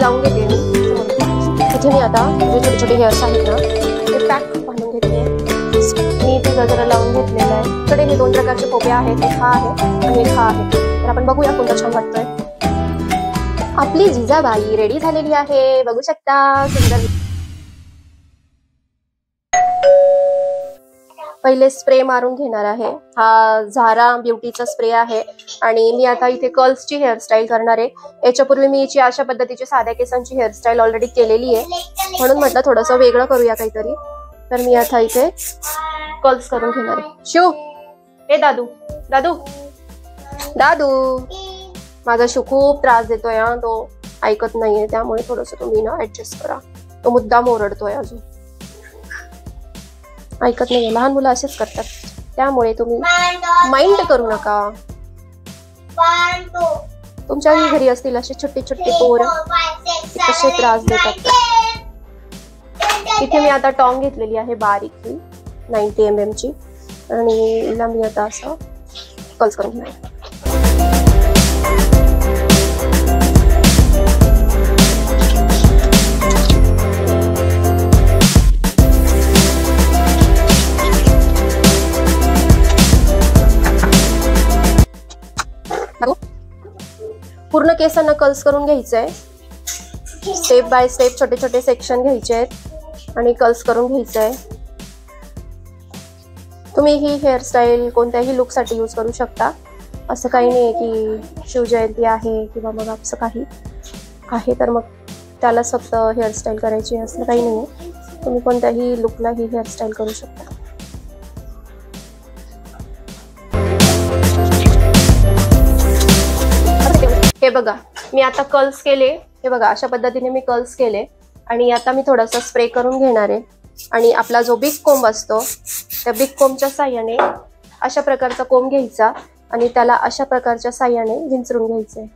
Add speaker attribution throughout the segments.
Speaker 1: लावून घेते इथे मी आता जे छोटे छोटे हेअर्स आहेत ना ते पॅक बांधून घेते. मी इथे गजरा लावून घेतलेला आहे. इकडे हे 2 प्रकारचे खोपे आहेत, एक हा आहे आणि एक हा आहे. तर आपण बघूया कोणता छान वाटतोय. आपली जिजाबाई रेडी झालेली आहे, बघू शकता. सुंदर. पहिले स्प्रे मारून घेणार आहे. हा झारा ब्युटीचा स्प्रे आहे आणि मी आता इथे कर्ल्सची हेअरस्टाईल करणार आहे. याच्यापूर्वी मी हिची अशा पद्धतीची साध्या केसांची हेअरस्टाईल ऑलरेडी केलेली आहे, म्हणून म्हटलं थोडंसं वेगळं करूया काहीतरी. तर मी आता इथे कर्ल्स करून घेणार आहे. शिव, हे दादू दादू दादू, माझा शिव खूप त्रास देतोय. तो ऐकत नाहीये, त्यामुळे थोडंसं तुम्ही ना ऍडजस्ट करा. तो मुद्दाम ओरडतोय, अजून ऐकत नाहीये. लहान मुलं असेच करतात, त्यामुळे तुम्ही माइंड करू नका. तुमच्याही घरी असतील असे छोटे छोटे पोरं, कसे त्रास देतात. इथे मी आता टॉंग घेतलेली आहे बारीक 90 mm ची आणि हिला मी आता असं कर्ल्स करून घेणार. पूर्ण केसांना कर्ल्स करून घ्यायचंय. स्टेप बाय स्टेप छोटे छोटे सेक्शन घ्यायचे आहेत आणि कर्ल्स करून घ्यायचंय. तुम्ही ही हेअरस्टाईल कोणत्याही लुक साठी यूज करू शकता. असं काही नाही की शिवजयंती आहे किंवा मग असं काही आहे तर मग त्यालाच फक्त हेअरस्टाईल करायची असं काही नाही. तुम्ही कोणत्याही लुकला ही हेअरस्टाईल करू शकता. हे बघा, मी आता कर्ल्स केले. हे बघा, अशा पद्धतीने मी कर्ल्स केले आणि आता मी थोडासा स्प्रे करून घेणार आहे. आणि आपला जो बिग कोंब असतो त्या बिग कोंबच्या साह्याने अशा प्रकारचा कोंब घ्यायचा आणि त्याला अशा प्रकारच्या साह्याने विंचरून घ्यायचंय.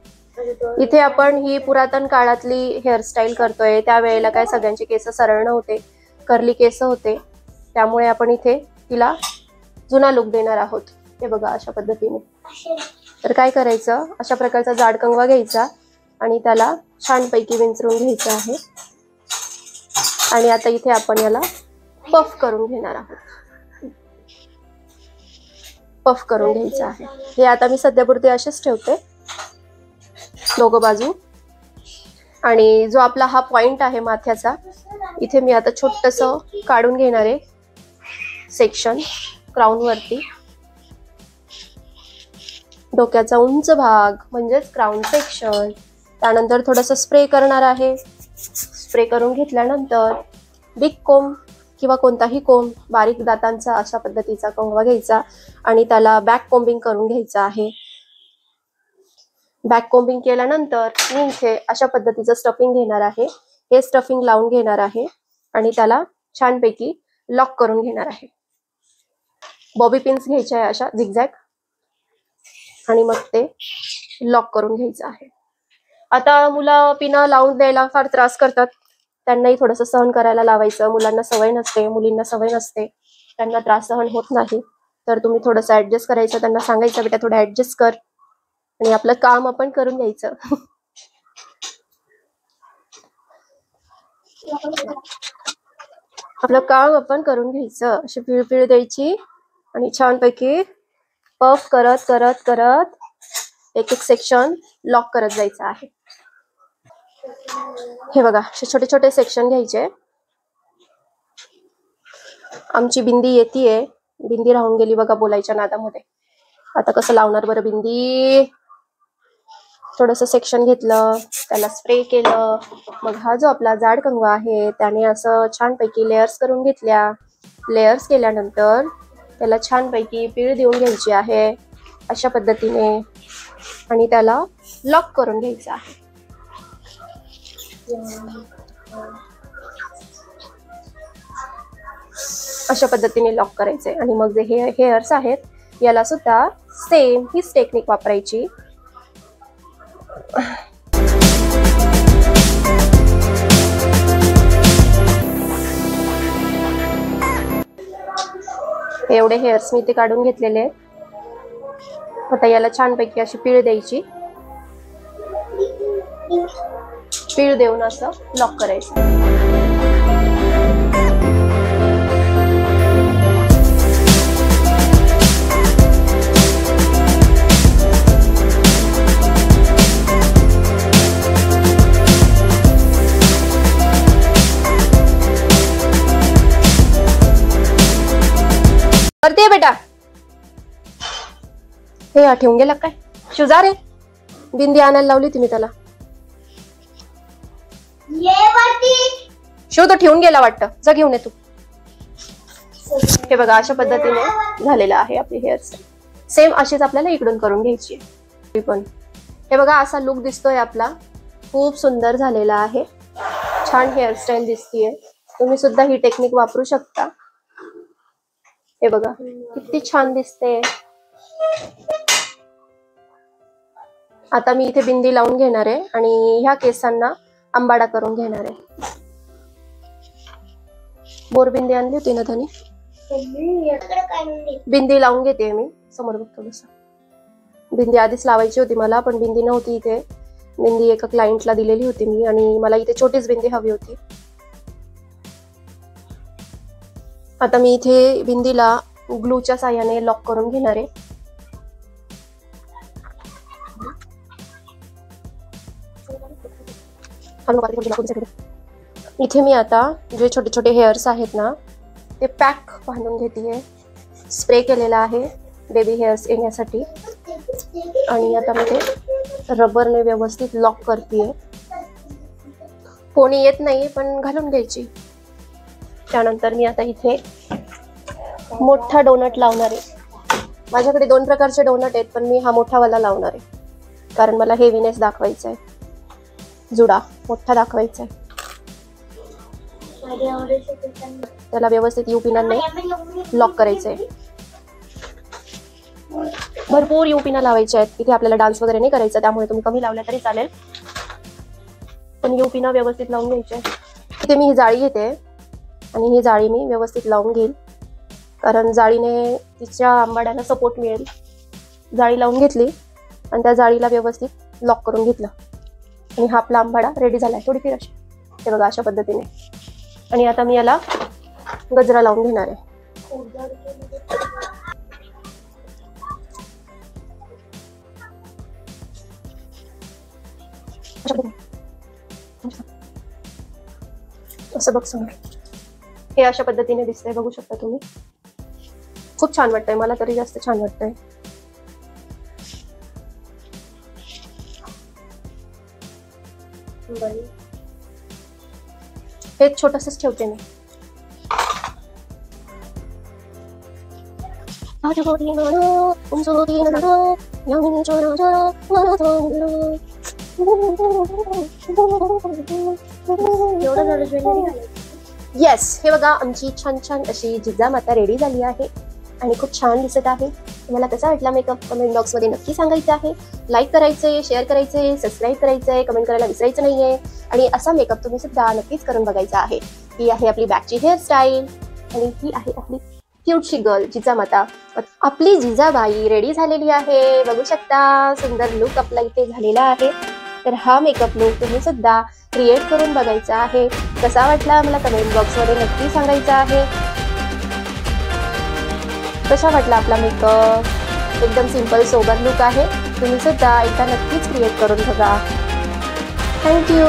Speaker 1: इथे आपण ही पुरातन काळातली हेअरस्टाईल करतोय. त्यावेळेला काय सगळ्यांचे केस सरळ नव्हते, कर्ली केस होते, त्यामुळे आपण इथे तिला जुना लुक देणार आहोत. हे बघा, अशा पद्धतीने. तर काय करायचं, अशा प्रकारचा जाड कंगवा घ्यायचा आणि त्याला छानपैकी विंचरून घ्यायचं आहे. आणि आता इथे आपण याला पफ करून घेणार आहोत. पफ करून घ्यायचं आहे. हे आता मी सध्यापुरते असेच ठेवते दोघं बाजू. आणि जो आपला हा पॉइंट आहे माथ्याचा, इथे मी आता छोटंसं काढून घेणार आहे सेक्शन क्राउन वरती. डोक्याचा उंच भाग म्हणजेच क्राउन सेक्शन. त्यानंतर थोडंसं स्प्रे करणार आहे. स्प्रे करून घेतल्यानंतर बिग कोंब किंवा कोणताही कोंब, बारीक दातांचा अशा पद्धतीचा कंगवा घ्यायचा आणि त्याला बॅक कोम्बिंग करून घ्यायचं आहे. बॅक कोम्बिंग केल्यानंतर मी इथे अशा पद्धतीचं स्टफिंग घेणार आहे. हे स्टफिंग लावून घेणार आहे आणि त्याला छानपैकी लॉक करून घेणार आहे. बॉबी पिन्स घ्यायच्या आहे अशा झिगझॅग आणि मग ते लॉक करून घ्यायचं आहे. आता मुलं पिनं लावून द्यायला फार त्रास करतात, त्यांनाही थोडंसं सहन करायला लावायचं. मुलांना सवय नसते, मुलींना सवय नसते, त्यांना त्रास सहन होत नाही. तर तुम्ही थोडंसं ऍडजस्ट करायचं, त्यांना सांगायचं बेटा थोडं ऍडजस्ट कर आणि आपलं काम आपण करून घ्यायचं. आपलं काम आपण करून घ्यायचं. अशी पिळपिळ द्यायची आणि छानपैकी पफ करत करत करत एक एक सेक्शन लॉक करत जायचं आहे. हे बघा, असे छोटे छोटे सेक्शन घ्यायचे. आमची बिंदी येतीये, बिंदी राहून गेली बघा बोलायच्या नादामध्ये. आता कसं लावणार बरं बिंदी. थोडंसं सेक्शन घेतलं, त्याला स्प्रे केलं, मग हा जो आपला जाड कंगवा आहे त्याने असं छानपैकी लेयर्स करून घेतल्या. लेयर्स केल्यानंतर त्याला छानपैकी पीळ देऊन घ्यायची आहे अशा पद्धतीने आणि त्याला लॉक करून घ्यायचं आहे. अशा पद्धतीने लॉक करायचे. आणि मग जे हेअर्स आहेत याला सुद्धा सेम हीच टेक्निक वापरायची. एवढे हेअर्स मी ते काढून घेतलेले आहेत. आता याला छानपैकी अशी पीळ द्यायची. शीळ देऊन असं लॉक करायचं. करते बेटा. हे ठेवून गेला काय शुजा रे? बिंदी आणायला लावली तुम्ही त्याला. शिव तो ठेवून गेला वाटतं, जा घेऊन ये तू. हे बघा अशा पद्धतीने झालेलं आहे आपली हेअरस्टाईल. सेम अशीच आपल्याला इकडून करून घ्यायची आहे. पण हे बघा असा लुक दिसतोय आपला. खूप सुंदर झालेला आहे. छान हेअरस्टाईल दिसतीये. तुम्ही सुद्धा ही टेक्निक वापरू शकता. हे बघा किती छान दिसते. आता मी इथे बिंदी लावून घेणार आहे आणि ह्या केसांना अंबाडा करून घेणार आहे. बोरबिंदी आणली होती ना त्याने. बिंदी लावून घेते मी. समोर बघ थोडस. बिंदी आधीच लावायची होती मला, पण बिंदी नव्हती इथे. बिंदी एका क्लायंटला दिलेली होती मी आणि मला इथे छोटीच बिंदी हवी होती. आता मी इथे बिंदीला ग्लूच्या साह्याने लॉक करून घेणार आहे. इथे मी आता जे छोटे छोटे हेअर्स आहेत ना ते पॅक बांधून घेते. स्प्रे केलेला आहे बेबी हेअर्स येण्यासाठी आणि आता मी ते रबरने व्यवस्थित लॉक करते. कोणी येत नाही पण घालून घ्यायची. त्यानंतर मी आता इथे मोठा डोनट लावणार आहे. माझ्याकडे 2 प्रकारचे डोनट आहेत, पण मी हा मोठावाला लावणार आहे कारण मला हेवीनेस दाखवायचा आहे. जुडा मोठा दाखवायचा आहे. त्याला व्यवस्थित यू पिनाने लॉक करायचंय. भरपूर यू पिना लावायचे आहेत. इथे आपल्याला डान्स वगैरे नाही करायचा, त्यामुळे तुम्ही कमी लावल्या तरी चालेल, पण यू पिना व्यवस्थित लावून घ्यायचे. इथे मी ही जाळी घेते आणि ही जाळी मी व्यवस्थित लावून घेईल कारण जाळीने तिच्या आंबाड्याला सपोर्ट मिळेल. जाळी लावून घेतली आणि त्या जाळीला व्यवस्थित लॉक करून घेतलं आणि हा आपला आंबाडा रेडी झालाय. थोडी फिर अशी. हे बघा अशा पद्धतीने. आणि आता मी याला गजरा लावून घेणार आहे. असं बघ समोर. हे अशा पद्धतीने दिसतंय, बघू शकता तुम्ही. खूप छान वाटतंय, मला तरी जास्त छान वाटतंय. हे छोटसच ठेवते मी. येस, हे बघा आमची छान छान अशी जिजामाता रेडी झाली आहे आणि खूप छान दिसत आहे. तुम्हाला कसा वाटला मेकअप कमेंट बॉक्स मध्ये नक्की सांगायचं आहे. लाईक करायचंय, शेअर करायचंय, सबस्क्राईब करायचंय, कमेंट करायला विसरायचं नाहीये. आणि असा मेकअप तुम्ही सुद्धा नक्कीच करून बघायचा आहे. ही आहे आपली बॅकची हेअरस्टाईल आणि ही आहे आपली क्यूटशी गर्ल जिजामाता. आपली जिजाबाई रेडी झालेली आहे. बघू शकता सुंदर लुक आपला इथे झालेला आहे. तर हा मेकअप लुक तुम्ही सुद्धा क्रिएट करून बघायचा आहे. कसा वाटला मला कमेंट बॉक्स मध्ये नक्की सांगायचं आहे. कसा वाटला आपला मेकअप? एकदम सिंपल सोबर लुक आहे. तुम्ही सुद्धा एकदा नक्कीच क्रिएट करून बघा. थँक्यू.